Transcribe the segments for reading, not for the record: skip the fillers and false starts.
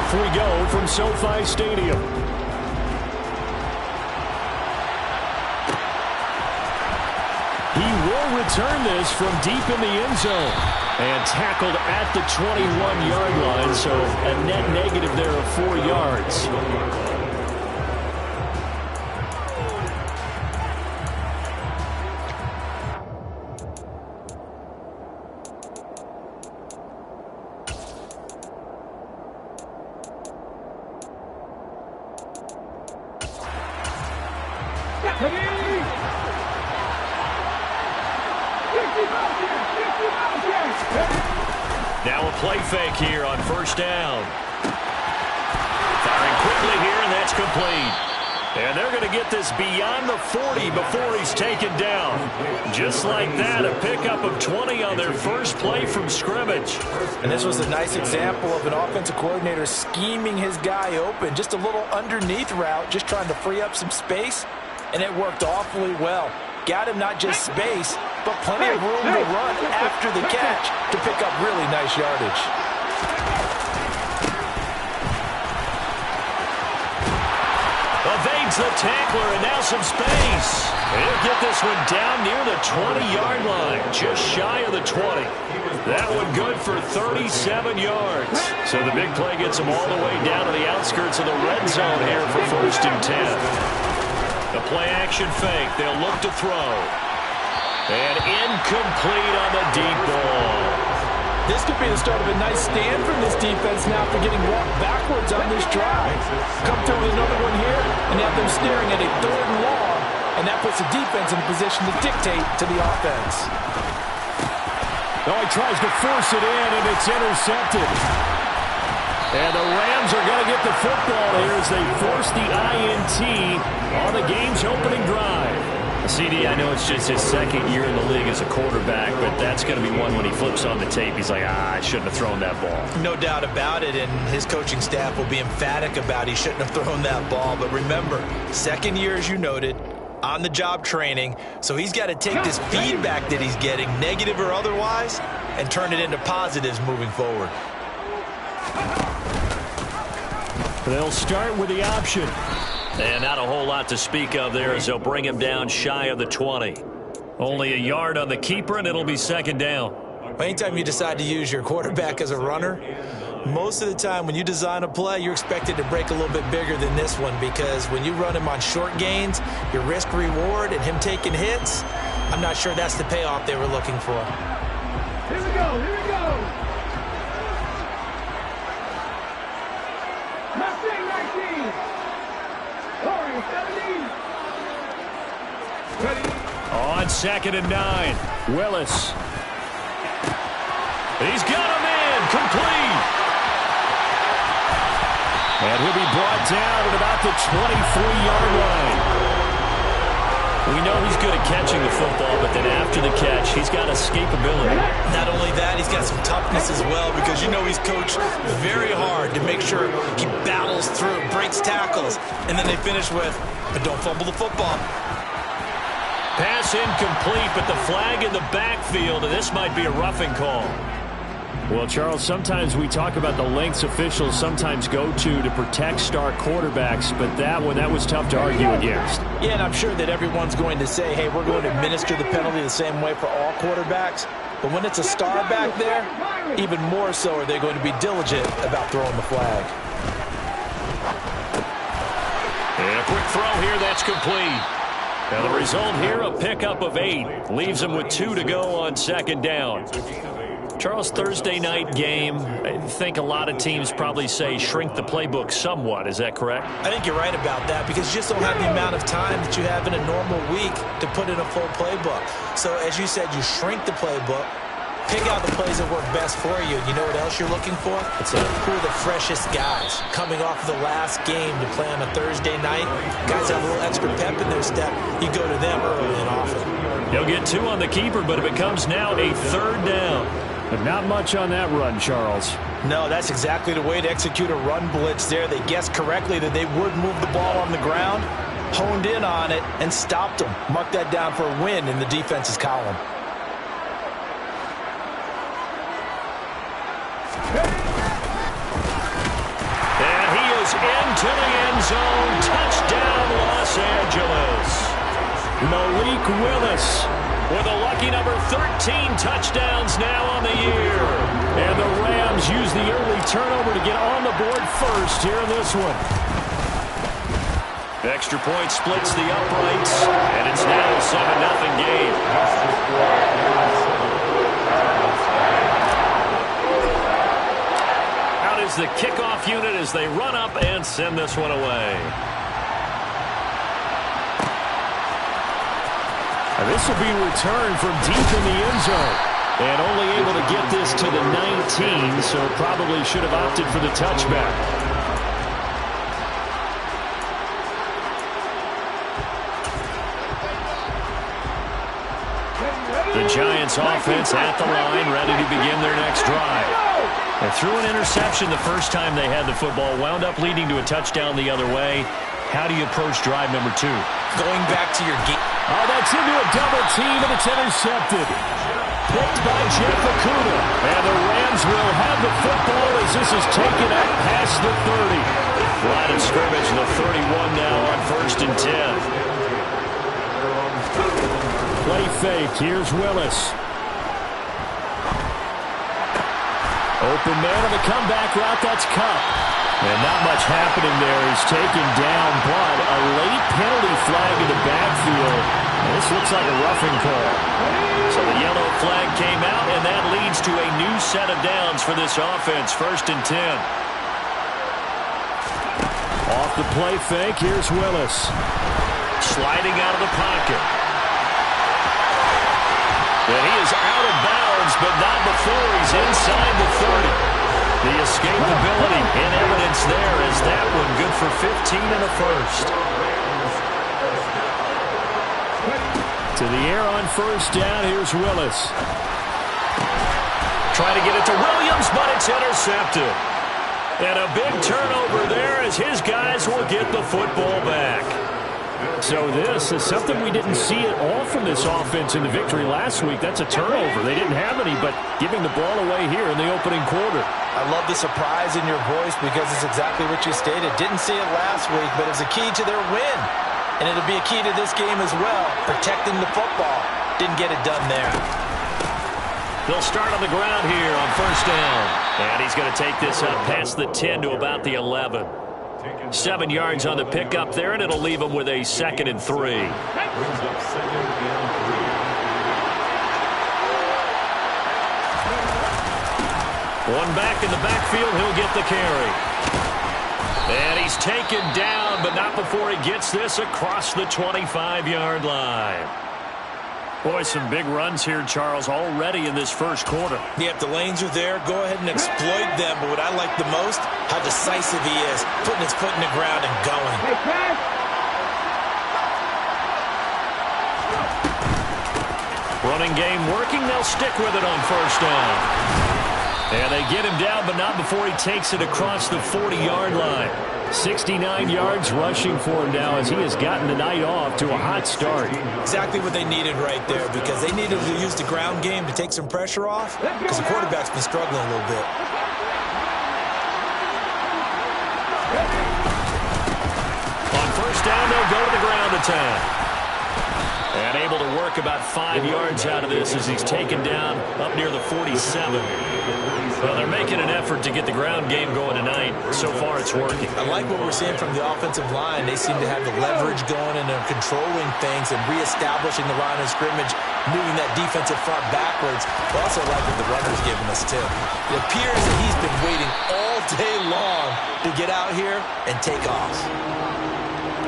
Off we go from SoFi Stadium. He will return this from deep in the end zone. And tackled at the 21-yard line, so a net negative there of 4 yards. Now a play fake here on first down. Firing quickly here, and that's complete. And they're going to get this beyond the 40 before he's taken down. Just like that, a pickup of 20 on their first play from scrimmage. And this was a nice example of an offensive coordinator scheming his guy open. Just a little underneath route, just trying to free up some space, and it worked awfully well. Got him not just space, but plenty of room to run after the catch to pick up really nice yardage. Evades the tackler, and now some space. He'll get this one down near the 20-yard line, just shy of the 20. That one good for 37 yards. So the big play gets him all the way down to the outskirts of the red zone here for 1st and 10. The play-action fake. They'll look to throw. And incomplete on the deep ball. This could be the start of a nice stand from this defense now for getting walked backwards on this drive. Come through with another one here, and now they're staring at a 3rd and long, and that puts the defense in a position to dictate to the offense. Oh, he tries to force it in, and it's intercepted. And the Rams are going to get the football here as they force the INT on the game's opening drive. CD, I know it's just his 2nd year in the league as a quarterback, but that's going to be one when he flips on the tape. He's like, I shouldn't have thrown that ball. No doubt about it, and his coaching staff will be emphatic about he shouldn't have thrown that ball. But remember, 2nd year, as you noted, on-the-job training, so he's got to take this feedback that he's getting, negative or otherwise, and turn it into positives moving forward. They'll start with the option. And not a whole lot to speak of there as they'll bring him down shy of the 20. Only a yard on the keeper, and it'll be 2nd down. Anytime you decide to use your quarterback as a runner, most of the time when you design a play, you're expected to break a little bit bigger than this one, because when you run him on short gains, your risk-reward and him taking hits, I'm not sure that's the payoff they were looking for. Here we go, here we go. Mustang 19. Corey 17. Ready. On 2nd and 9, Willis. He's got him in, complete. And he'll be brought down at about the 23-yard line. We know he's good at catching the football, but then after the catch, he's got escapability. Not only that, he's got some toughness as well, because you know he's coached very hard to make sure he battles through, breaks tackles, and then they finish with, but don't fumble the football. Pass incomplete, but the flag in the backfield, and this might be a roughing call. Well, Charles, sometimes we talk about the lengths officials sometimes go to protect star quarterbacks, but that was tough to argue against. Yeah, and I'm sure that everyone's going to say, hey, we're going to administer the penalty the same way for all quarterbacks. But when it's a star back there, even more so are they going to be diligent about throwing the flag. And a quick throw here, that's complete. Now the result here, a pickup of 8. Leaves them with 2 to go on 2nd down. Charles, Thursday night game, I think a lot of teams probably say shrink the playbook somewhat. Is that correct? I think you're right about that, because you just don't have the amount of time that you have in a normal week to put in a full playbook. So as you said, you shrink the playbook, pick out the plays that work best for you. You know what else you're looking for? Who are the freshest guys coming off the last game to play on a Thursday night? Guys have a little extra pep in their step. You go to them early and often. He'll get 2 on the keeper, but it becomes now a 3rd down. But not much on that run, Charles. No, that's exactly the way to execute a run blitz there. They guessed correctly that they would move the ball on the ground, honed in on it, and stopped them. Mark that down for a win in the defense's column. to the end zone. Touchdown, Los Angeles. Malik Willis with a lucky number 13 touchdowns now on the year. And the Rams use the early turnover to get on the board first here in this one. Extra point splits the uprights, and it's now a 7-0 game. Out is the kickoff unit as they run up and send this one away. And this will be returned from deep in the end zone. And only able to get this to the 19, so probably should have opted for the touchback. The Giants offense at the line, ready to begin their next drive. They threw an interception the first time they had the football, wound up leading to a touchdown the other way. How do you approach drive number 2? Going back to your game. Oh, that's into a double team, and it's intercepted. Picked by Jeff Okuda. And the Rams will have the football as this is taken out past the 30. Line of scrimmage, the 31 now on 1st and 10. Play fake. Here's Willis. Open man on the comeback route. That's Cup. And not much happening there. He's taken down, but a late penalty flag in the backfield. And this looks like a roughing call. So the yellow flag came out, and that leads to a new set of downs for this offense. 1st and 10. Off the play fake. Here's Willis. Sliding out of the pocket. And he is out of bounds, but not before he's inside the 30. The escapability in evidence there is that one good for 15 in the first. To the air on 1st down. Here's Willis. Trying to get it to Williams, but it's intercepted. And a big turnover there as his guys will get the football back. So this is something we didn't see at all from this offense in the victory last week. That's a turnover. They didn't have any, but giving the ball away here in the opening quarter. I love the surprise in your voice because it's exactly what you stated. Didn't see it last week, but it's a key to their win. And it'll be a key to this game as well, protecting the football. Didn't get it done there. They'll start on the ground here on 1st down. And he's going to take this up past the 10 to about the 11. 7 yards on the pickup there, and it'll leave him with a 2nd and 3. One back in the backfield, he'll get the carry. And he's taken down, but not before he gets this across the 25-yard line. Boy, some big runs here, Charles, already in this first quarter. Yep, the lanes are there. Go ahead and exploit them. But what I like the most, how decisive he is, putting his foot in the ground and going. Running game working. They'll stick with it on 1st down. And they get him down, but not before he takes it across the 40-yard line. 69 yards rushing for him now as he has gotten the night off to a hot start. Exactly what they needed right there because they needed to use the ground game to take some pressure off because the quarterback's been struggling a little bit. On 1st down, they'll go to the ground attack. And able to work about 5 yards out of this as he's taken down up near the 47. Well, they're making an effort to get the ground game going tonight. So far, it's working. I like what we're seeing from the offensive line. They seem to have the leverage going and they're controlling things and reestablishing the line of scrimmage, moving that defensive front backwards. I also like what the runner's giving us, too. It appears that he's been waiting all day long to get out here and take off.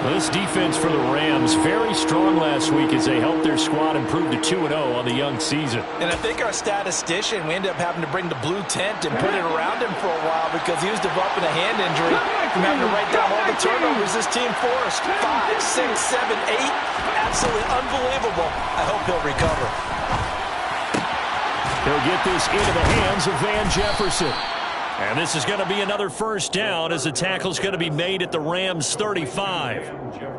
Well, this defense for the Rams, very strong last week as they helped their squad improve to 2-0 on the young season. And I think our statistician, we ended up having to bring the blue tent and put it around him for a while because he was developing a hand injury from having to write down all the turnovers this team forced. 5, 6, 7, 8. Absolutely unbelievable. I hope he'll recover. He'll get this into the hands of Van Jefferson. And this is going to be another 1st down as the tackle's going to be made at the Rams' 35.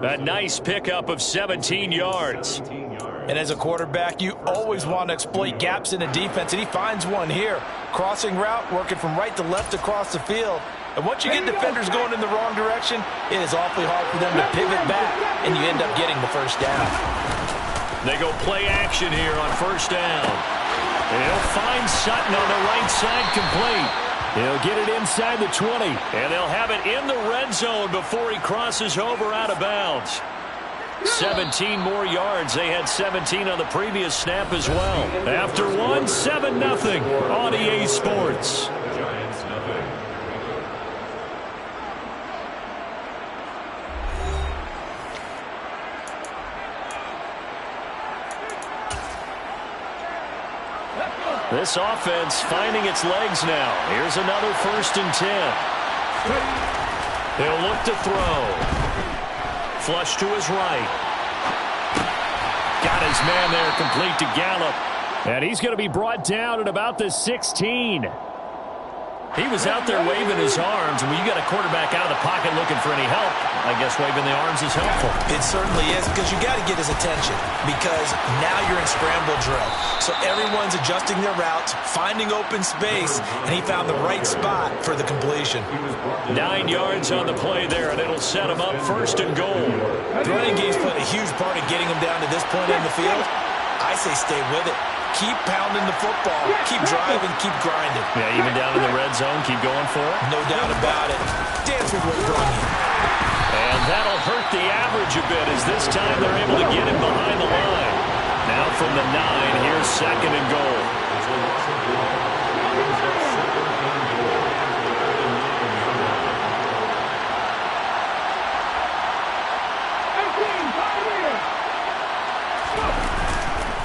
A nice pickup of 17 yards. And as a quarterback, you always want to exploit gaps in the defense, and he finds one here. Crossing route, working from right to left across the field. And once you get defenders going in the wrong direction, it is awfully hard for them to pivot back, and you end up getting the first down. They go play action here on first down. He'll find Sutton on the right side, complete. He'll get it inside the 20, and they'll have it in the red zone before he crosses over out of bounds. 17 more yards. They had 17 on the previous snap as well. After one, 7-0 on EA Sports. This offense finding its legs now. Here's another 1st and 10. He'll look to throw. Flush to his right. Got his man there, complete to Gallup. And he's going to be brought down at about the 16. He was out there waving his arms. When you got a quarterback out of the pocket looking for any help, I guess waving the arms is helpful. It certainly is, because you got to get his attention, because now you're in scramble drill. So everyone's adjusting their routes, finding open space, and he found the right spot for the completion. 9 yards on the play there, and it'll set him up 1st and goal. The running game's played a huge part in getting him down to this point in the field. I say stay with it. Keep pounding the football. Keep driving. Keep grinding. Yeah, even down in the red zone, keep going for it. No doubt about it. Dance with what brought you. And that'll hurt the average a bit, as this time they're able to get him behind the line. Now from the 9, here's 2nd and goal.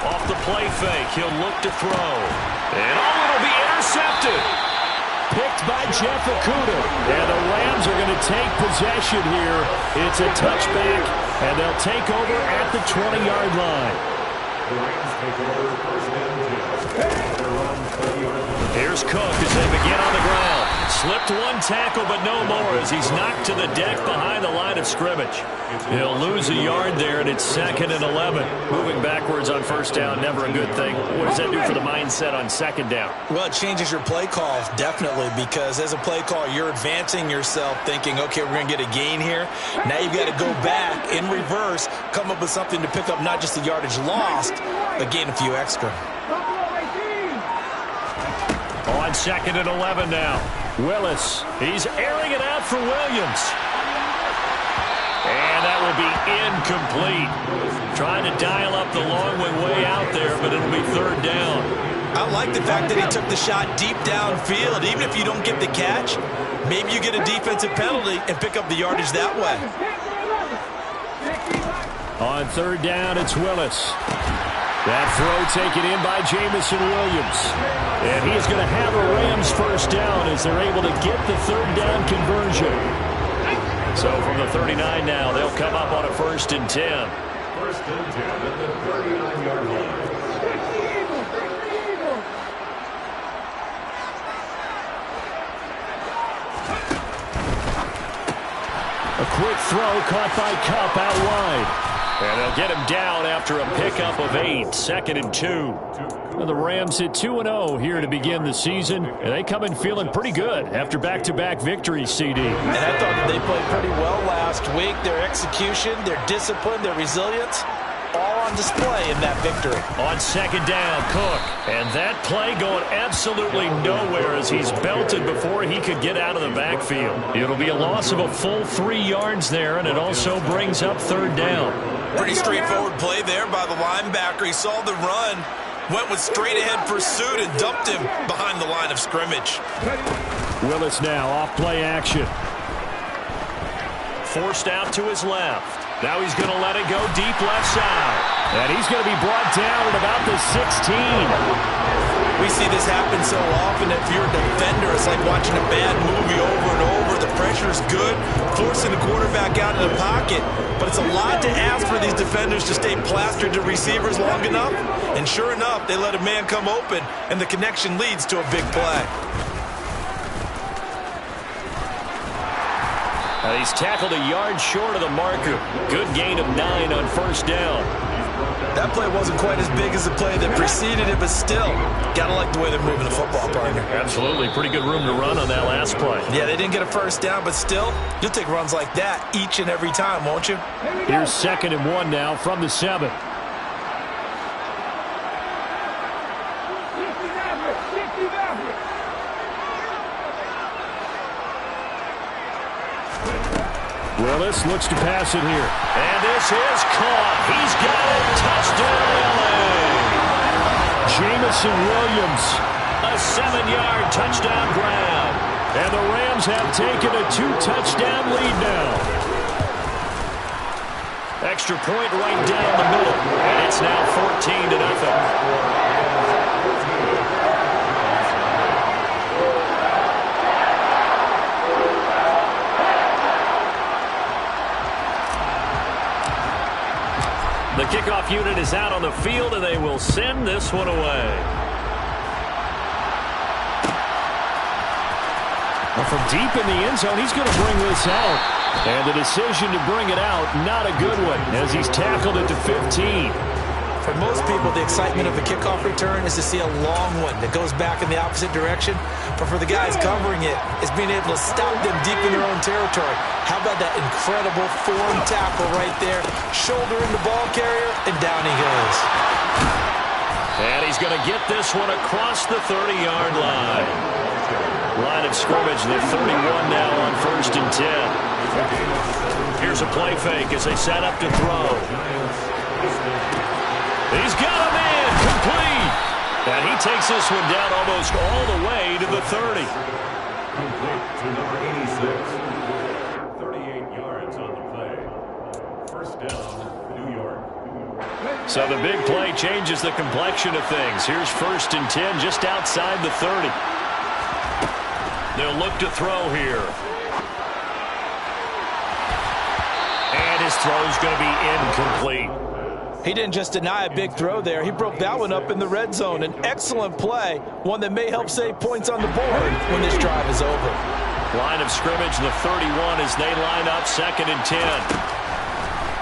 Off the play fake, he'll look to throw. And it'll be intercepted. Picked by Jeff Okudah. And the Rams are going to take possession here. It's a touchback, and they'll take over at the 20-yard line. Here's Cook as they begin on the ground. Slipped one tackle, but no more, as he's knocked to the deck behind the line of scrimmage. He'll lose a yard there, and it's 2nd and 11. Moving backwards on first down, never a good thing. What does that do for the mindset on 2nd down? Well, it changes your play call, definitely, because as a play caller, you're advancing yourself, thinking, okay, we're going to get a gain here. Now you've got to go back in reverse, come up with something to pick up not just the yardage lost, but gain a few extra. On 2nd and 11 now. Willis, he's airing it out for Williams. And that will be incomplete. Trying to dial up the long way out there, but it'll be 3rd down. I like the fact that he took the shot deep downfield. Even if you don't get the catch, maybe you get a defensive penalty and pick up the yardage that way. On 3rd down, it's Willis. That throw taken in by Jamison Williams. And he is going to have a Rams first down as they're able to get the 3rd down conversion. So from the 39 now, they'll come up on a 1st and 10. 1st and 10 at the 39-yard line. A quick throw caught by Kupp out wide. And they'll get him down after a pickup of 8. 2nd and 2. Well, the Rams hit 2-0 here to begin the season. And they come in feeling pretty good after back-to-back victories, CD. And I thought that they played pretty well last week. Their execution, their discipline, their resilience, all on display in that victory. On 2nd down, Cook. And that play going absolutely nowhere as he's belted before he could get out of the backfield. It'll be a loss of a full 3 yards there, and it also brings up 3rd down. Pretty straightforward play there by the linebacker. He saw the run, went with straight-ahead pursuit, and dumped him behind the line of scrimmage. Willis now off play action. Forced out to his left. Now he's going to let it go deep left side. And he's going to be brought down at about the 16. We see this happen so often. If you're a defender, it's like watching a bad movie over and over. The pressure's good, forcing the quarterback out of the pocket. But it's a lot to ask for these defenders to stay plastered to receivers long enough. And sure enough, they let a man come open, and the connection leads to a big play. He's tackled a yard short of the marker. Good gain of 9 on first down. That play wasn't quite as big as the play that preceded it, but still, gotta like the way they're moving the football, partner. Absolutely. Pretty good room to run on that last play. Yeah, they didn't get a first down, but still, you'll take runs like that each and every time, won't you? Here's 2nd and 1 now from the 7. Willis looks to pass it here. And this is caught. He's got it. Touchdown, LA. Jamison Williams. A 7-yard touchdown grab. And the Rams have taken a 2-touchdown lead now. Extra point right down the middle. And it's now 14-0. The kickoff unit is out on the field, and they will send this one away. Well, from deep in the end zone, he's going to bring this out. And the decision to bring it out, not a good one, as he's tackled at the 15. For most people, the excitement of the kickoff return is to see a long one that goes back in the opposite direction. But for the guys covering it, it's being able to stop them deep in their own territory. How about that incredible form tackle right there? Shoulder in the ball carrier, and down he goes. And he's going to get this one across the 30-yard line. Line of scrimmage, the 31 now on 1st and 10. Here's a play fake as they set up to throw. He's got him in, complete. And he takes this one down almost all the way to the 30. Complete to number 86. 38 yards on the play. First down, New York. So the big play changes the complexion of things. Here's 1st and 10 just outside the 30. They'll look to throw here. And his throw's going to be incomplete. He didn't just deny a big throw there. He broke that one up in the red zone. An excellent play, one that may help save points on the board when this drive is over. Line of scrimmage, the 31 as they line up 2nd and 10.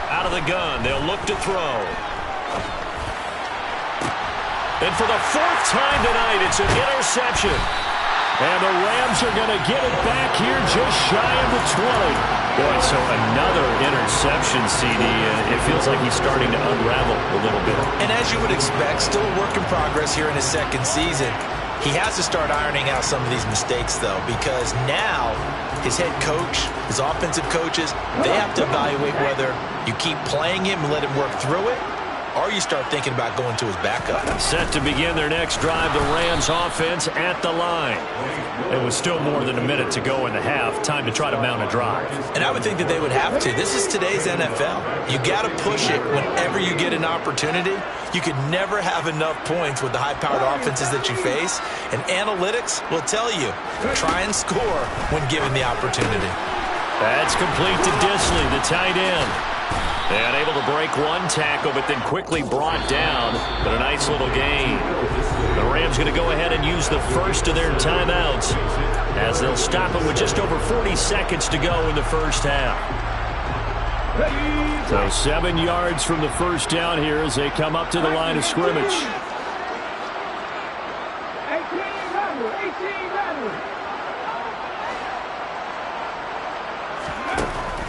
Out of the gun, they'll look to throw. And for the 4th time tonight, it's an interception. And the Rams are going to get it back here just shy of the 20. Boy, so another interception, CD. It feels like he's starting to unravel a little bit. And as you would expect, still a work in progress here in his 2nd season. He has to start ironing out some of these mistakes, though, because now his head coach, his offensive coaches, they have to evaluate whether you keep playing him and let him work through it, or you start thinking about going to his backup. Set to begin their next drive, the Rams offense at the line. It was still more than a minute to go in the half. Time to try to mount a drive. And I would think that they would have to. This is today's NFL. You got to push it whenever you get an opportunity. You could never have enough points with the high-powered offenses that you face. And analytics will tell you, try and score when given the opportunity. That's complete to Disley, the tight end. And able to break one tackle, but then quickly brought down. But a nice little gain. The Rams going to go ahead and use the first of their timeouts as they'll stop it with just over 40 seconds to go in the first half. So 7 yards from the first down here as they come up to the line of scrimmage.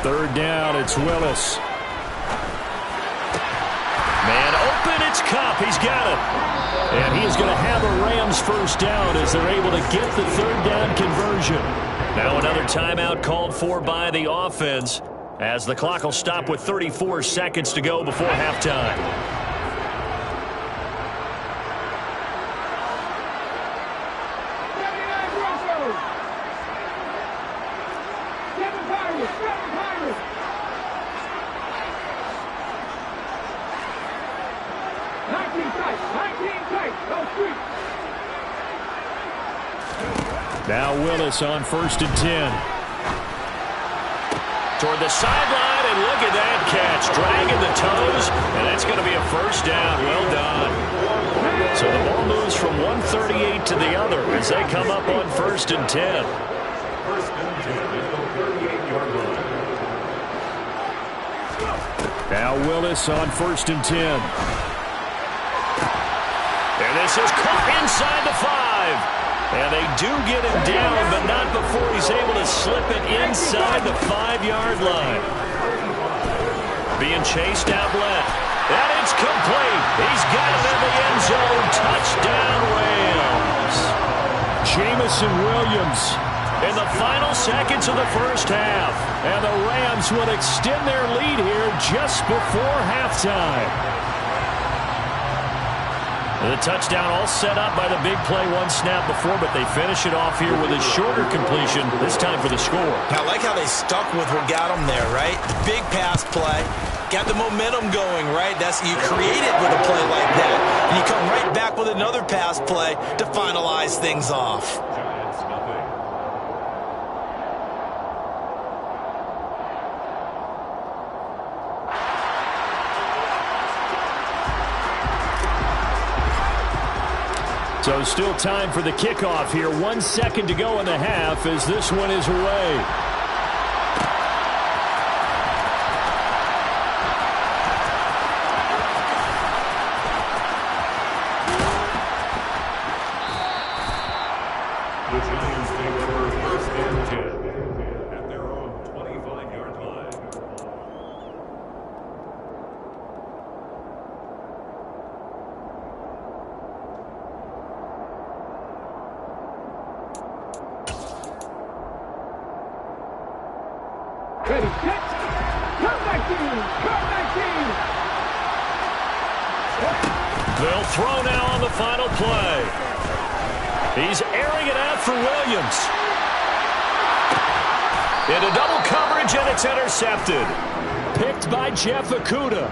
3rd down, it's Willis. Man open, it's Cup. He's got it. And he is going to have a Rams first down as they're able to get the 3rd down conversion. Now another timeout called for by the offense as the clock will stop with 34 seconds to go before halftime. Now Willis on 1st and 10. Toward the sideline, and look at that catch. Dragging the toes, and that's going to be a first down. Well done. So the ball moves from 138 to the other as they come up on 1st and 10. 1st and 10 at the 38-yard line. Now Willis on 1st and 10. And this is caught inside the 5. And they do get him down, but not before he's able to slip it inside the 5-yard line. Being chased out left. And it's complete. He's got it in the end zone. Touchdown, Rams. Jamison Williams In the final seconds of the first half. And the Rams would extend their lead here just before halftime. The touchdown all set up by the big play one snap before, but they finish it off here with a shorter completion, this time for the score. I like how they stuck with what got them there, right? The big pass play, got the momentum going, right? You create it with a play like that, and you come right back with another pass play to finalize things off. So still time for the kickoff here. 1 second to go in the half as this one is away. The Giants take over 1st and 10 at their own 25-yard line. Ready, catch, come back in. They'll throw now on the final play. He's airing it out for Williams. Into double coverage, and it's intercepted. Picked by Jeff Okudah.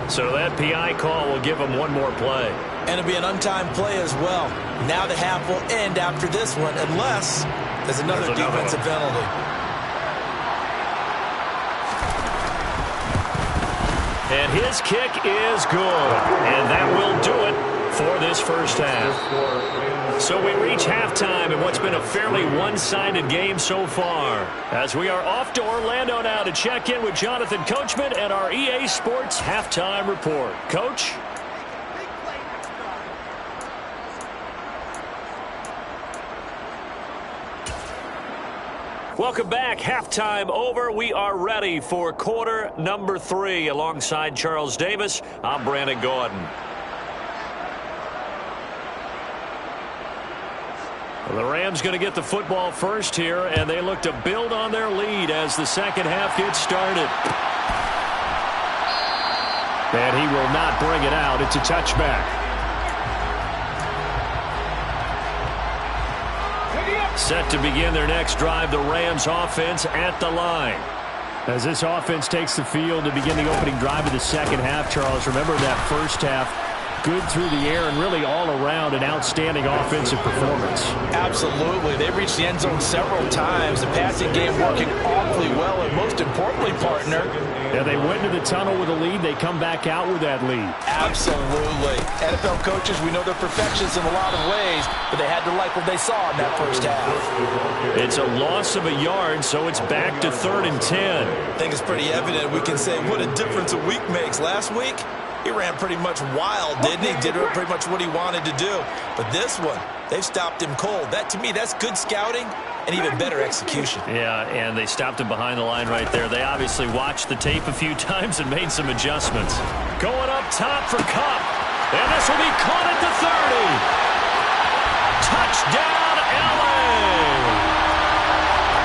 So that PI call will give him one more play. And it'll be an untimed play as well. Now the half will end after this one, unless there's another defensive penalty. And his kick is good. And that will do it for this first half. So we reach halftime in what's been a fairly one-sided game so far. As we are off to Orlando now to check in with Jonathan Coachman and our EA Sports Halftime Report. Coach? Welcome back. Halftime over. We are ready for quarter number 3. Alongside Charles Davis, I'm Brandon Gordon. The Rams going to get the football first here, and they look to build on their lead as the second half gets started. And he will not bring it out. It's a touchback. Set to begin their next drive, the Rams offense at the line. As this offense takes the field to begin the opening drive of the second half, Charles, remember that first half, good through the air and really all around an outstanding offensive performance. Absolutely. They reached the end zone several times. The passing game working awfully well, and most importantly, partner. Yeah, they went into the tunnel with a lead. They come back out with that lead. Absolutely. NFL coaches, we know they're perfectionists in a lot of ways, but they had to like what they saw in that first half. It's a loss of a yard, so it's back to 3rd and 10. I think it's pretty evident. We can say what a difference a week makes. Last week, he ran pretty much wild, didn't he? Did pretty much what he wanted to do. But this one, they've stopped him cold. That, to me, that's good scouting and even better execution. Yeah, and they stopped him behind the line right there. They obviously watched the tape a few times and made some adjustments. Going up top for Kupp. And this will be caught at the 30. Touchdown, LA!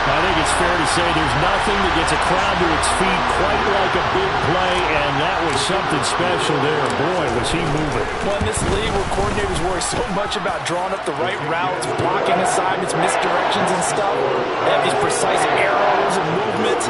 I think it's fair to say there's nothing that gets a crowd to its feet quite like a big play, and that was something special there. Boy, was he moving. Well, in this league where coordinators worry so much about drawing up the right routes, blocking assignments, misdirections and stuff, they have these precise arrows and movements.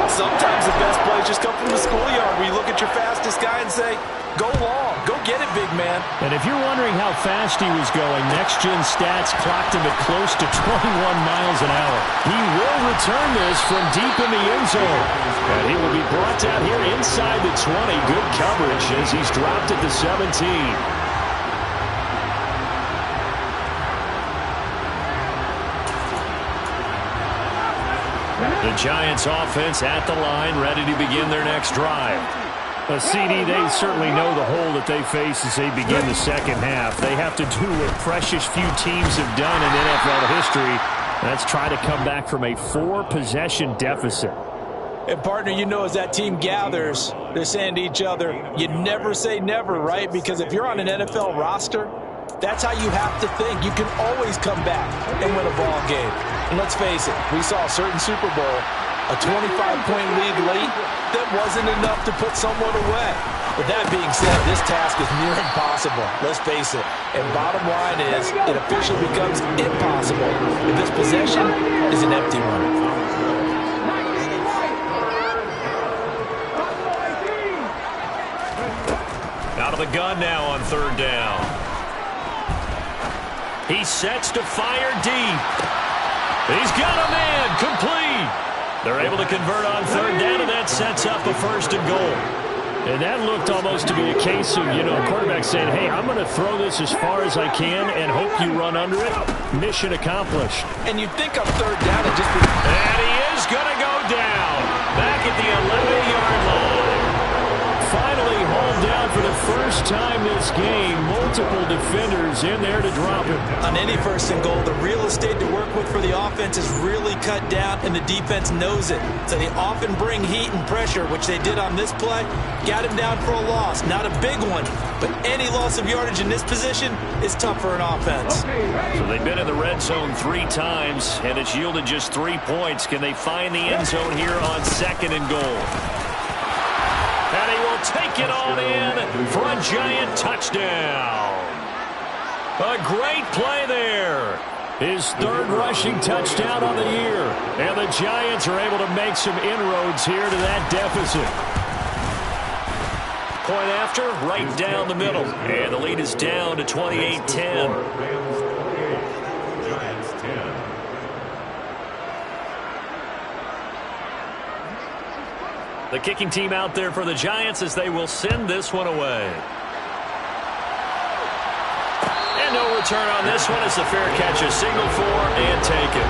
Sometimes the best plays just come from the schoolyard where you look at your fastest guy and say, go long, go get it, big man. And if you're wondering how fast he was going, Next Gen Stats clocked him at close to 21 miles an hour. He will return this from deep in the end zone. And he will be brought down here inside the 20. Good coverage as he's dropped at the 17. The Giants offense at the line, ready to begin their next drive. CD, they certainly know the hole that they face as they begin the second half. They have to do what precious few teams have done in NFL history. That's try to come back from a 4-possession deficit. And, partner, you know, as that team gathers, they're saying to each other, you never say never, right? Because if you're on an NFL roster, that's how you have to think. You can always come back and win a ball game. And let's face it, we saw a certain Super Bowl, a 25-point lead late, that wasn't enough to put someone away. But that being said, this task is near impossible. Let's face it. And bottom line is, it officially becomes impossible if this possession is an empty one. Out of the gun now on third down. He sets to fire deep. He's got a man complete. They're able to convert on third down, and that sets up a 1st and goal. And that looked almost to be a case of, you know, a quarterback saying, hey, I'm going to throw this as far as I can and hope you run under it. Mission accomplished. And you think on third down it just be... And he is going to go down. Back at the 11-yard line. Finally hauled down for the first time this game. Multiple defenders in there to drop him. On any 1st and goal, the real estate to work with for the offense is really cut down, and the defense knows it. So they often bring heat and pressure, which they did on this play. Got him down for a loss. Not a big one, but any loss of yardage in this position is tough for an offense. So they've been in the red zone 3 times, and it's yielded just 3 points. Can they find the end zone here on 2nd and goal? And he will take it all in for a Giant touchdown. A great play there. His 3rd rushing touchdown on the year. And the Giants are able to make some inroads here to that deficit. Point after, right down the middle. And the lead is down to 28-10. The kicking team out there for the Giants as they will send this one away. And no return on this one as the fair catch is signaled for and taken.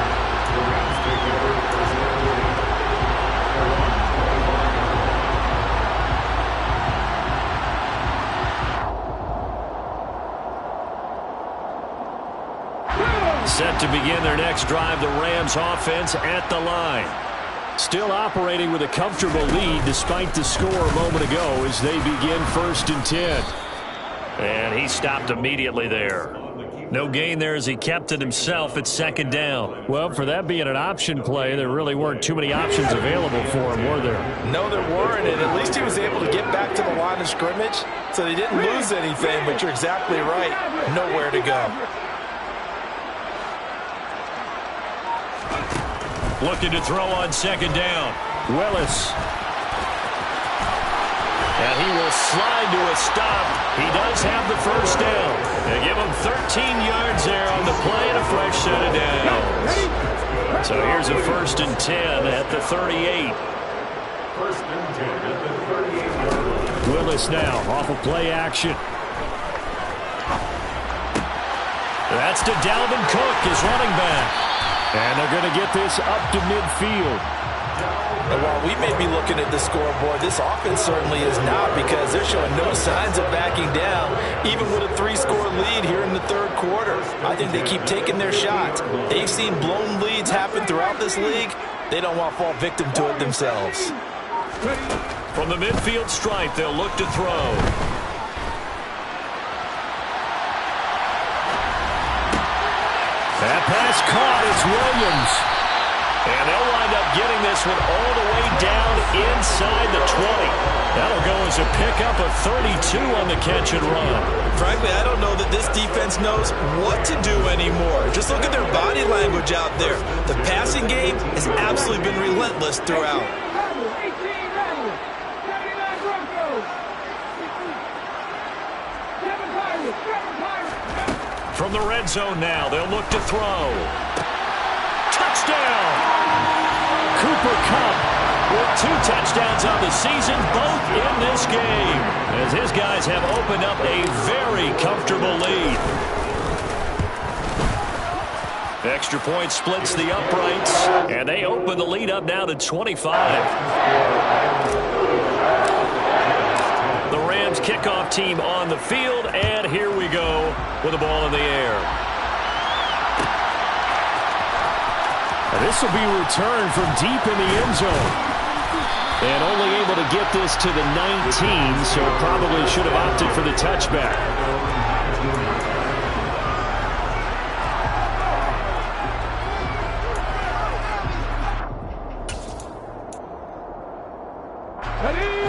Set to begin their next drive, the Rams offense at the line. Still operating with a comfortable lead despite the score a moment ago as they begin 1st and 10. And he stopped immediately there. No gain there as he kept it himself at 2nd down. Well, for that being an option play, there really weren't too many options available for him, were there? No, there weren't, and at least he was able to get back to the line of scrimmage, so they didn't lose anything, but you're exactly right. Nowhere to go. Looking to throw on 2nd down. Willis. And he will slide to a stop. He does have the 1st down. They give him 13 yards there on the play and a fresh set of downs. So here's a 1st and 10 at the 38. 1st and 10 at the 38. Willis now off of play action. That's to Dalvin Cook, his running back. And they're going to get this up to midfield. And while we may be looking at the scoreboard, this offense certainly is not, because they're showing no signs of backing down, even with a 3-score lead here in the 3rd quarter. I think they keep taking their shots. They've seen blown leads happen throughout this league. They don't want to fall victim to it themselves. From the midfield stripe, they'll look to throw. That pass caught. It's Williams. And they'll wind up getting this one all the way down inside the 20. That'll go as a pickup of 32 on the catch and run. Frankly, I don't know that this defense knows what to do anymore. Just look at their body language out there. The passing game has absolutely been relentless throughout. From the red zone now, they'll look to throw. Touchdown! Cooper Kupp with 2 touchdowns on the season, both in this game, as his guys have opened up a very comfortable lead. Extra point splits the uprights, and they open the lead up now to 25. The Rams kickoff team on the field, and here we go with the ball in the air. And this will be returned from deep in the end zone. And only able to get this to the 19, so probably should have opted for the touchback.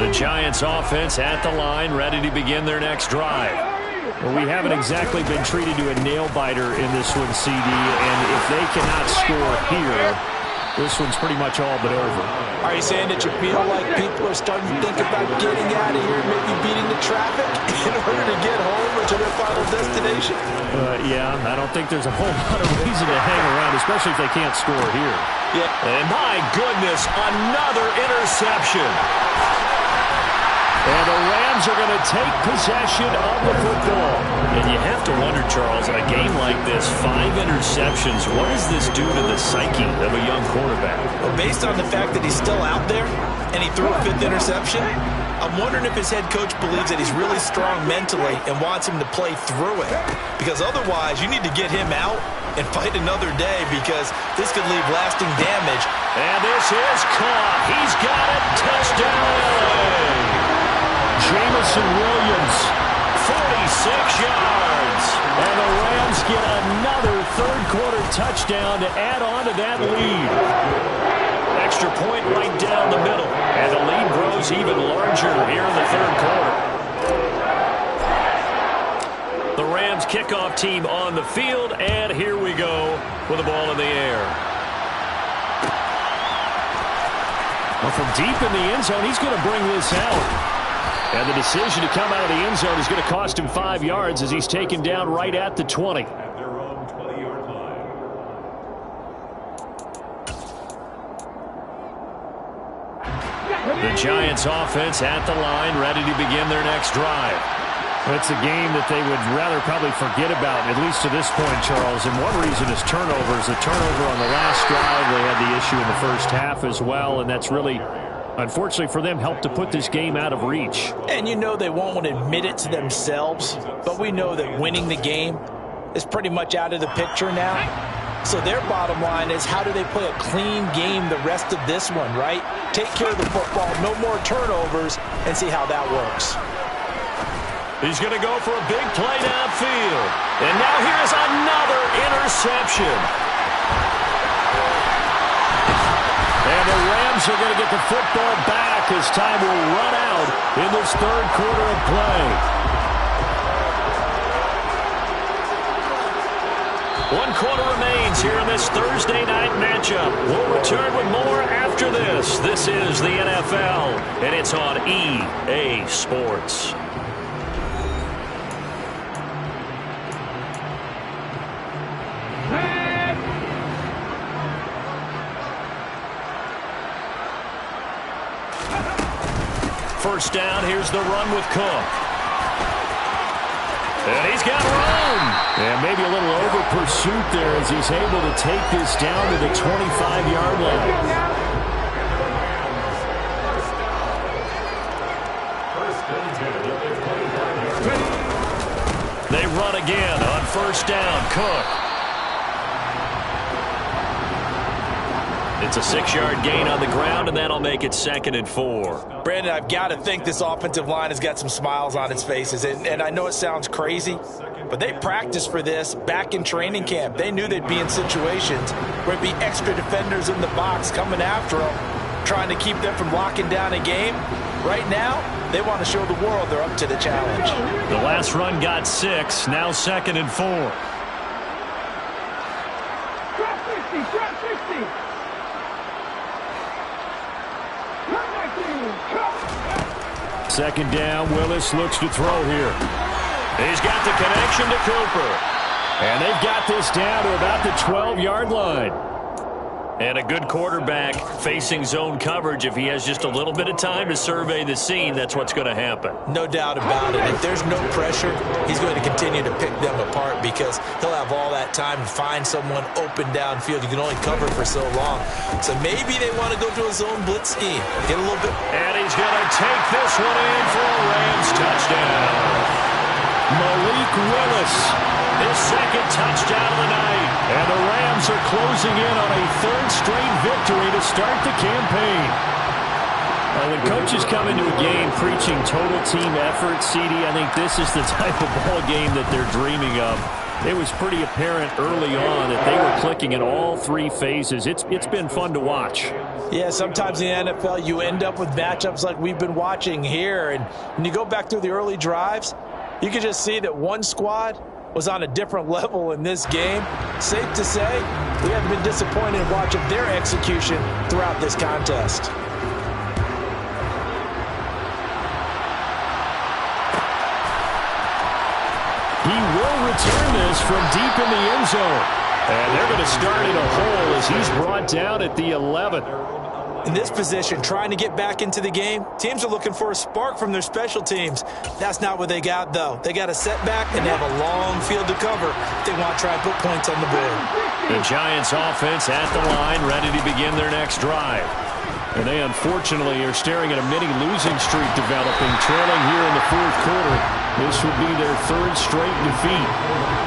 The Giants offense at the line, ready to begin their next drive. Well, we haven't exactly been treated to a nail-biter in this one, CD, and if they cannot score here, this one's pretty much all but over. Are you saying that you feel like people are starting to think about getting out of here and maybe beating the traffic in order to get home or to their final destination? Yeah, I don't think there's a whole lot of reason to hang around, especially if they can't score here. Yeah. And my goodness, another interception. And the Rams are going to take possession of the football. And you have to wonder, Charles, in a game like this, 5 interceptions, what does this do to the psyche of a young quarterback? Well, based on the fact that he's still out there and he threw a 5th interception, I'm wondering if his head coach believes that he's really strong mentally and wants him to play through it. Because otherwise, you need to get him out and fight another day, because this could leave lasting damage. And this is caught. He's got it. Touchdown. Jameson Williams, 46 yards. And the Rams get another third-quarter touchdown to add on to that lead. Extra point right down the middle. And the lead grows even larger here in the third quarter. The Rams kickoff team on the field, and here we go with the ball in the air. Well, from deep in the end zone, he's going to bring this out. And the decision to come out of the end zone is going to cost him 5 yards as he's taken down right at the 20. At their own 20-yard line. The Giants offense at the line, ready to begin their next drive. It's a game that they would rather probably forget about, at least to this point, Charles. And one reason is turnovers. The turnover on the last drive, they had the issue in the first half as well, and that's really, unfortunately for them, helped to put this game out of reach. And you know they won't want to admit it to themselves, but we know that winning the game is pretty much out of the picture now. So their bottom line is, how do they play a clean game the rest of this one, right? Take care of the football, no more turnovers, and see how that works. He's going to go for a big play downfield. And now here's another interception. And the Rams are going to get the football back as time will run out in this third quarter of play. 1 quarter remains here in this Thursday night matchup. We'll return with more after this. This is the NFL, and it's on EA Sports. First down, here's the run with Cook. And he's got room. And maybe a little over pursuit there as he's able to take this down to the 25-yard line. They run again on first down. Cook. It's a 6-yard gain on the ground, and that'll make it 2nd and 4. Brandon, I've got to think this offensive line has got some smiles on its faces. And I know it sounds crazy, but they practiced for this back in training camp. They knew they'd be in situations where it'd be extra defenders in the box coming after them, trying to keep them from locking down a game. Right now, they want to show the world they're up to the challenge. The last run got 6, now 2nd and 4. Drop 60, drop 60. Second down, Willis looks to throw here. He's got the connection to Cooper. And they've got this down to about the 12-yard line. And a good quarterback facing zone coverage, if he has just a little bit of time to survey the scene, that's what's going to happen. No doubt about it. If there's no pressure, he's going to continue to pick them apart because he'll have all that time to find someone open downfield. You can only cover for so long. So maybe they want to go to a zone blitz scheme. Get a little bit. And he's going to take this one in for a Rams touchdown. Malik Willis, his second touchdown of the night. And the Rams are closing in on a third straight victory to start the campaign. When coaches come into a game preaching total team effort, CD, I think this is the type of ball game that they're dreaming of. It was pretty apparent early on that they were clicking in all three phases. It's been fun to watch. Yeah, sometimes in the NFL you end up with matchups like we've been watching here. And when you go back through the early drives, you can just see that one squad was on a different level in this game. Safe to say, we haven't been disappointed in watching their execution throughout this contest. He will return this from deep in the end zone. And they're going to start in a hole as he's brought down at the 11. In this position, trying to get back into the game, teams are looking for a spark from their special teams. That's not what they got, though. They got a setback, and they have a long field to cover if they want to try and put points on the board. The Giants offense at the line, ready to begin their next drive. And they, unfortunately, are staring at a mini losing streak developing, trailing here in the fourth quarter. This would be their third straight defeat.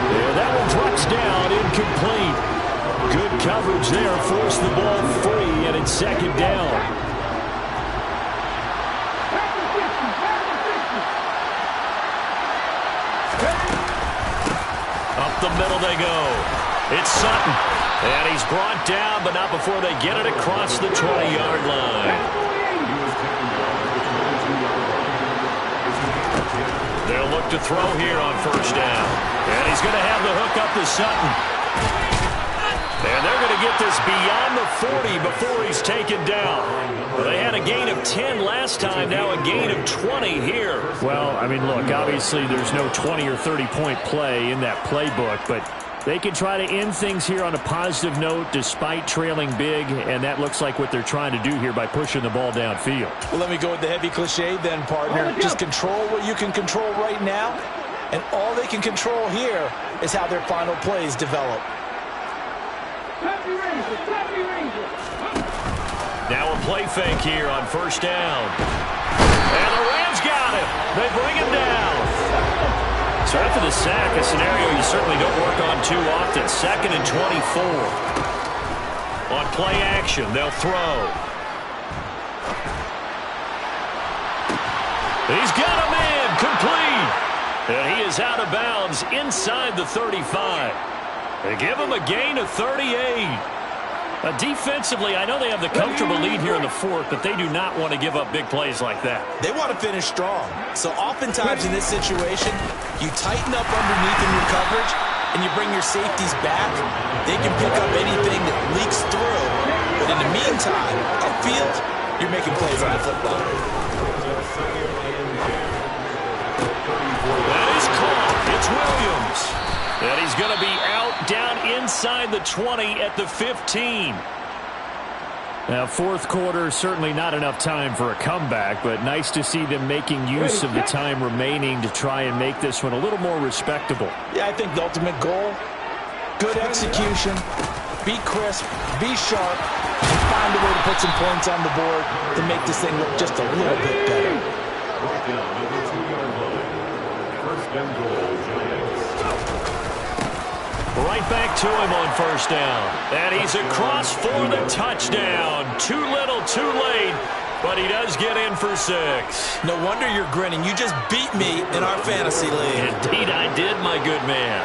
And that one drops down, incomplete. Good coverage there, forced the ball free, and it's second down. Up the middle they go. It's Sutton. And he's brought down, but not before they get it across the 20-yard line. They'll look to throw here on first down. And he's going to have the hook up to Sutton. And they're going to get this beyond the 40 before he's taken down. Well, they had a gain of 10 last time, now a gain of 20 here. Well, I mean, look, obviously there's no 20 or 30-point play in that playbook, but they can try to end things here on a positive note despite trailing big, and that looks like what they're trying to do here by pushing the ball downfield. Well, let me go with the heavy cliche then, partner. Just control what you can control right now, and all they can control here is how their final plays develop. Now a play fake here on first down. And the Rams got him. They bring him down. So after the sack, a scenario you certainly don't work on too often. 2nd and 24. On play action, they'll throw. He's got him in. Complete. And he is out of bounds inside the 35. They give him a gain of 38. Defensively, I know they have the comfortable lead here in the fourth, but they do not want to give up big plays like that. They want to finish strong. So oftentimes in this situation, you tighten up underneath in your coverage, and you bring your safeties back. They can pick up anything that leaks through. But in the meantime, upfield, you're making plays on the football. That is caught. It's Williams. And he's going to be out down inside the 20 at the 15. Now, fourth quarter, certainly not enough time for a comeback, but nice to see them making use of the time remaining to try and make this one a little more respectable. Yeah, I think the ultimate goal, good execution, be crisp, be sharp, and find a way to put some points on the board to make this thing look just a little bit better. First and goal, Giants. Right back to him on first down. And he's across for the touchdown. Too little, too late. But he does get in for 6. No wonder you're grinning. You just beat me in our fantasy league. Indeed I did, my good man.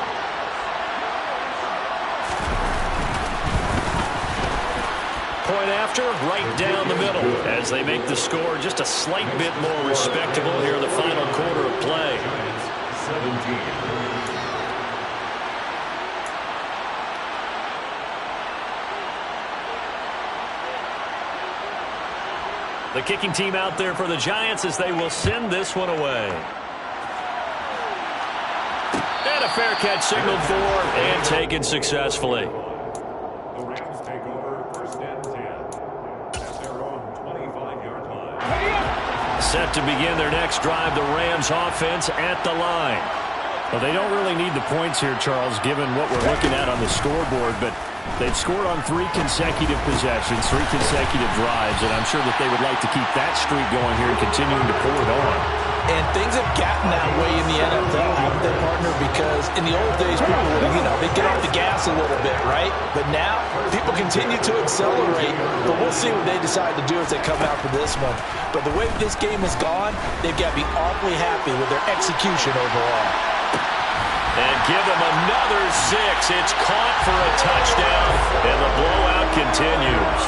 Point after, right down the middle. As they make the score just a slight bit more respectable here in the final quarter of play. 17. The kicking team out there for the Giants as they will send this one away. And a fair catch signaled for and taken successfully. The Rams take over first down. Set to begin their next drive, the Rams offense at the line. Well, they don't really need the points here, Charles, given what we're looking at on the scoreboard, but they've scored on 3 consecutive possessions, 3 consecutive drives, and I'm sure that they would like to keep that streak going here and continuing to pull it on. And things have gotten that way in the NFL, haven't they, partner? Because in the old days, people would, they'd get off the gas a little bit, right? But now, people continue to accelerate, but we'll see what they decide to do as they come out for this one. But the way this game has gone, they've got to be awfully happy with their execution overall. And give them another 6. It's caught for a touchdown, and the blowout continues.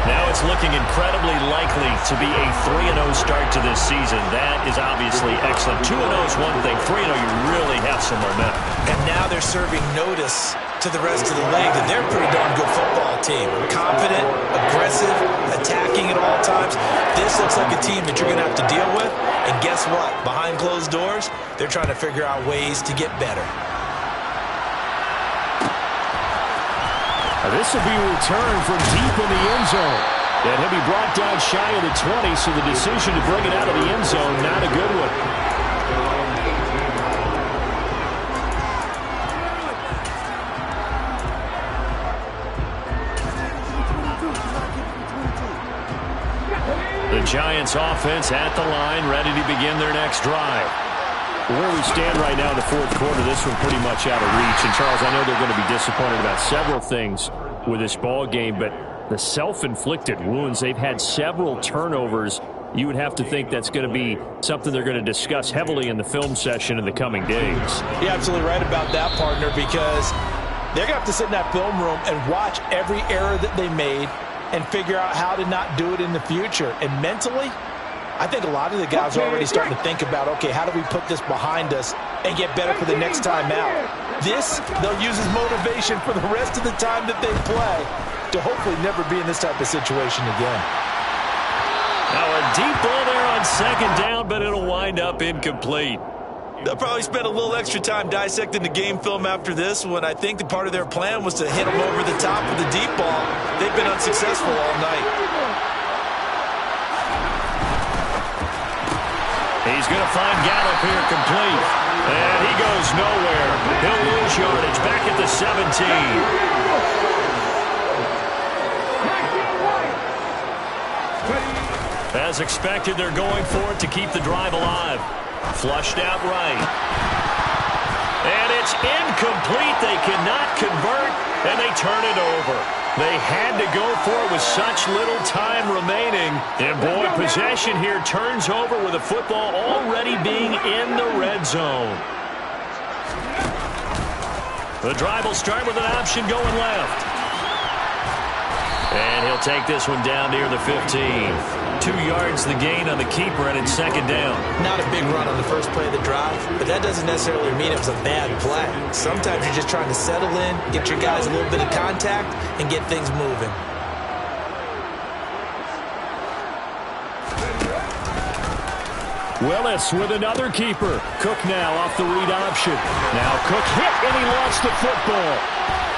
Now it's looking incredibly likely to be a 3-0 start to this season. That is obviously excellent. 2-0 is one thing. 3-0, you really have some momentum. And now they're serving notice to the rest of the league that they're a pretty darn good football team. Confident, aggressive, attacking at all times. This looks like a team that you're going to have to deal with. And guess what? Behind closed doors, they're trying to figure out ways to get better. This will be returned from deep in the end zone. And he'll be brought down shy of the 20, so the decision to bring it out of the end zone, not a good one. The Giants offense at the line, ready to begin their next drive. Where we stand right now in the fourth quarter, this one pretty much out of reach. And, Charles, I know they're going to be disappointed about several things with this ball game, but the self-inflicted wounds, they've had several turnovers. You would have to think that's going to be something they're going to discuss heavily in the film session in the coming days. You're absolutely right about that, partner, because they're going to have to sit in that film room and watch every error that they made and figure out how to not do it in the future. And mentally, I think a lot of the guys are already starting to think about, okay, how do we put this behind us and get better for the next time out? This, they'll use as motivation for the rest of the time that they play to hopefully never be in this type of situation again. Now a deep ball there on second down, but it'll wind up incomplete. They'll probably spend a little extra time dissecting the game film after this one. I think the part of their plan was to hit them over the top with the deep ball. They've been unsuccessful all night. He's going to find Gallup here complete. And he goes nowhere. He'll lose yardage back at the 17. As expected, they're going for it to keep the drive alive. Flushed out right. And it's incomplete. They cannot convert, and they turn it over. They had to go for it with such little time remaining. And, boy, possession here turns over with the football already being in the red zone. The drive will start with an option going left. And he'll take this one down near the 15. 2 yards the gain on the keeper, and it's second down. Not a big run on the first play of the drive, but that doesn't necessarily mean it was a bad play. Sometimes you're just trying to settle in, get your guys a little bit of contact, and get things moving. Willis with another keeper. Cook now off the read option. Now Cook hit, and he lost the football.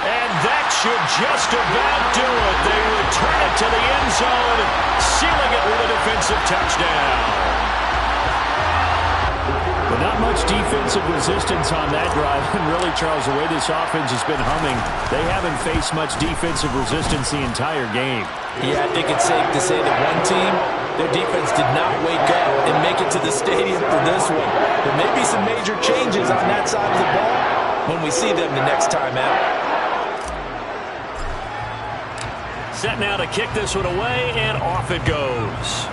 And that should just about do it. They return it to the end zone, sealing it with a defensive touchdown. But not much defensive resistance on that drive. And really, Charles, the way this offense has been humming, they haven't faced much defensive resistance the entire game. Yeah, I think it's safe to say that one team, their defense did not wake up and make it to the stadium for this one. There may be some major changes on that side of the ball when we see them the next time out. Set now to kick this one away, and off it goes.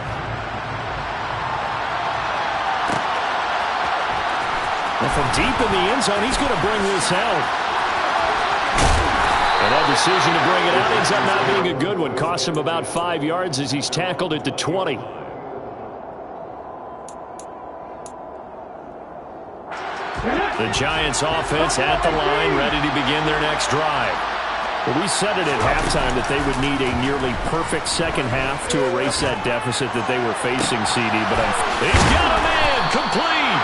And from deep in the end zone, he's going to bring this out. And that decision to bring it out ends up not being a good one. Costs him about 5 yards as he's tackled at the 20. The Giants offense at the line, ready to begin their next drive. Well, we said it at halftime that they would need a nearly perfect second half to erase that deficit that they were facing, CD. But he's got a man, complete.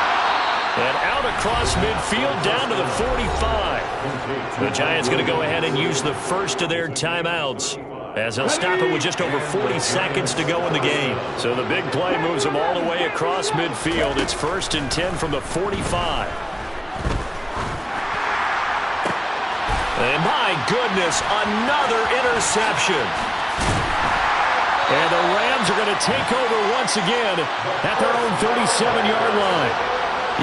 And out across midfield down to the 45. The Giants going to go ahead and use the first of their timeouts. as they'll stop it with just over 40 seconds to go in the game. So the big play moves them all the way across midfield. It's 1st and 10 from the 45. And my goodness, another interception. And the Rams are going to take over once again at their own 37-yard line.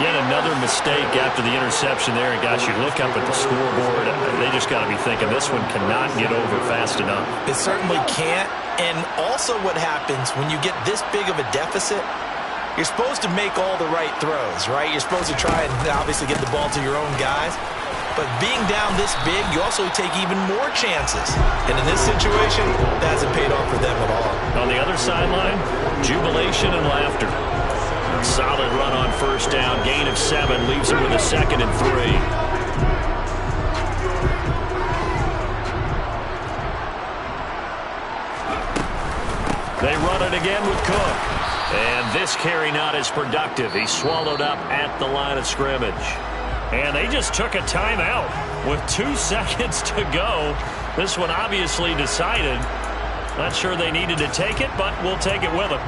Yet another mistake after the interception there. And gosh, you look up at the scoreboard, they just got to be thinking this one cannot get over fast enough. It certainly can't. And also what happens when you get this big of a deficit, you're supposed to make all the right throws, right? You're supposed to try and obviously get the ball to your own guys. But being down this big, you also take even more chances. And in this situation, that hasn't paid off for them at all. On the other sideline, jubilation and laughter. Solid run on 1st down. Gain of 7 leaves them with a 2nd and 3. They run it again with Cook. And this carry not as productive. He's swallowed up at the line of scrimmage. And they just took a timeout with 2 seconds to go. This one obviously decided. Not sure they needed to take it, but we'll take it with them.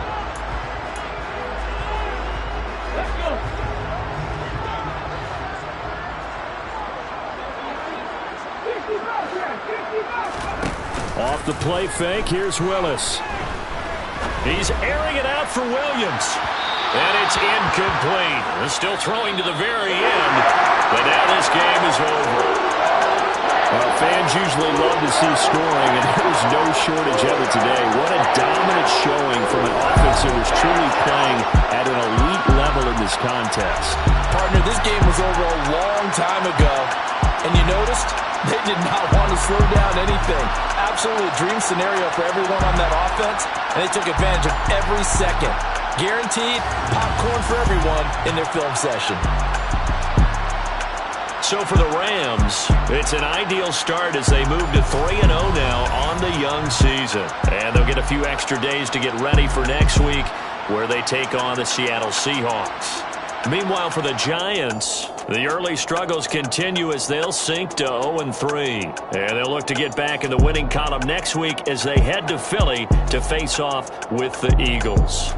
Off the play fake, here's Willis. He's airing it out for Williams. And it's incomplete. They're still throwing to the very end. But now this game is over. Well, fans usually love to see scoring, and there's no shortage of it today. What a dominant showing from an offense that was truly playing at an elite level in this contest. Partner, this game was over a long time ago. And you noticed they did not want to slow down anything. Absolutely a dream scenario for everyone on that offense, and they took advantage of every second. Guaranteed popcorn for everyone in their film session. So for the Rams, it's an ideal start as they move to 3-0 now on the young season. And they'll get a few extra days to get ready for next week where they take on the Seattle Seahawks. Meanwhile, for the Giants, the early struggles continue as they'll sink to 0-3. And they'll look to get back in the winning column next week as they head to Philly to face off with the Eagles.